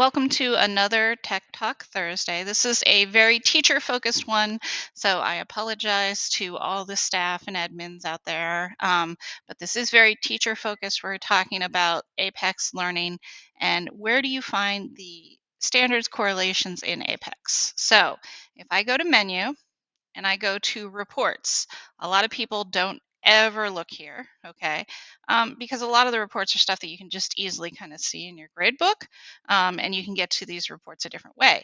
welcome to another Tech Talk Thursday. This is a very teacher-focused one, so I apologize to all the staff and admins out there. But this is very teacher-focused. We're talking about Apex Learning and where do you find the standards correlations in Apex. So if I go to Menu and I go to Reports, a lot of people don't ever look here, okay? Because a lot of the reports are stuff that you can just easily kind of see in your gradebook, and you can get to these reports a different way.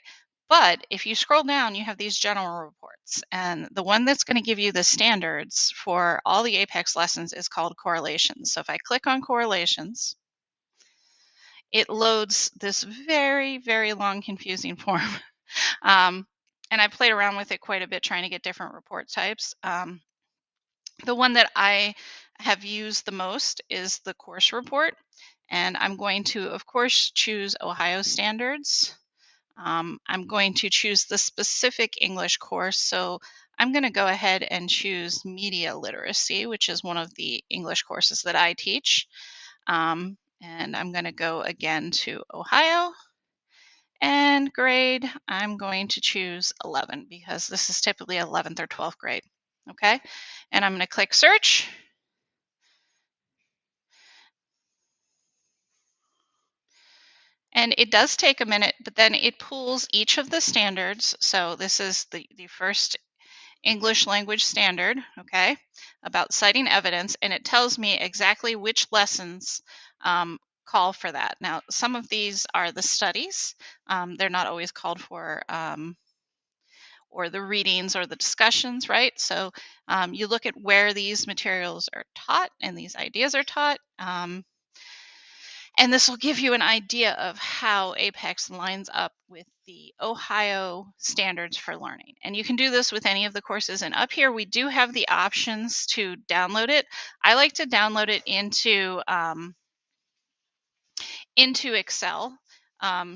But if you scroll down, you have these general reports, and the one that's going to give you the standards for all the Apex lessons is called correlations. So if I click on correlations, it loads this very, very long, confusing form. And I played around with it quite a bit trying to get different report types. The one that I have used the most is the course report. And I'm going to, of course, choose Ohio Standards. I'm going to choose the specific English course. So I'm going to go ahead and choose Media Literacy, which is one of the English courses that I teach. And I'm going to go again to Ohio. And grade, I'm going to choose 11 because this is typically 11th or 12th grade. Okay, and I'm going to click search. And it does take a minute, but then it pulls each of the standards. So this is the first English language standard, okay, about citing evidence, and it tells me exactly which lessons call for that. Now, some of these are the studies. They're not always called for, or the readings or the discussions, right? So you look at where these materials are taught and these ideas are taught. And this will give you an idea of how Apex lines up with the Ohio standards for learning. And you can do this with any of the courses. And up here, we do have the options to download it. I like to download it into Excel.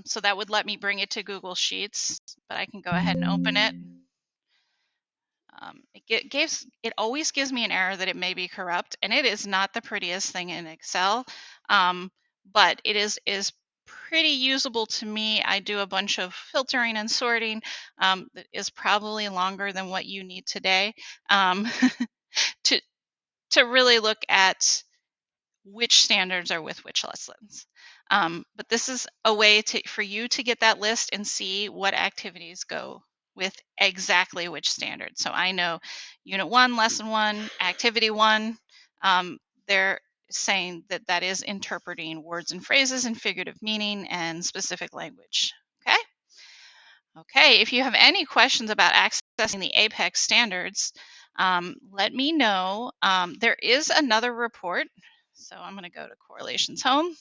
So that would let me bring it to Google Sheets, but I can go ahead and open it. It always gives me an error that it may be corrupt, and it is not the prettiest thing in Excel, but it is pretty usable to me. I do a bunch of filtering and sorting that is probably longer than what you need today to really look at which standards are with which lessons. But this is a way for you to get that list and see what activities go with exactly which standard. So I know Unit 1, Lesson 1, Activity 1, they're saying that that is interpreting words and phrases and figurative meaning and specific language. Okay? Okay, if you have any questions about accessing the Apex standards, let me know. There is another report. So I'm going to go to Correlations Home.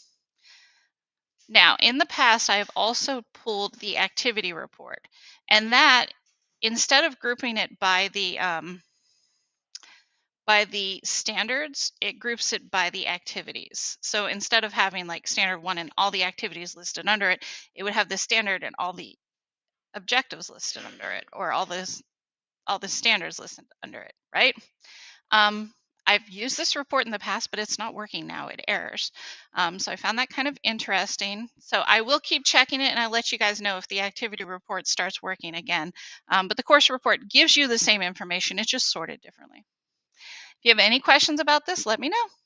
Now, in the past, I have also pulled the activity report, and that, instead of grouping it by the standards, it groups it by the activities. So instead of having like standard 1 and all the activities listed under it, it would have the standard and all the objectives listed under it, or all the standards listed under it, right? I've used this report in the past, but it's not working now. It errors. So I found that kind of interesting. So I will keep checking it, and I'll let you guys know if the activity report starts working again. But the course report gives you the same information. It's just sorted differently. If you have any questions about this, let me know.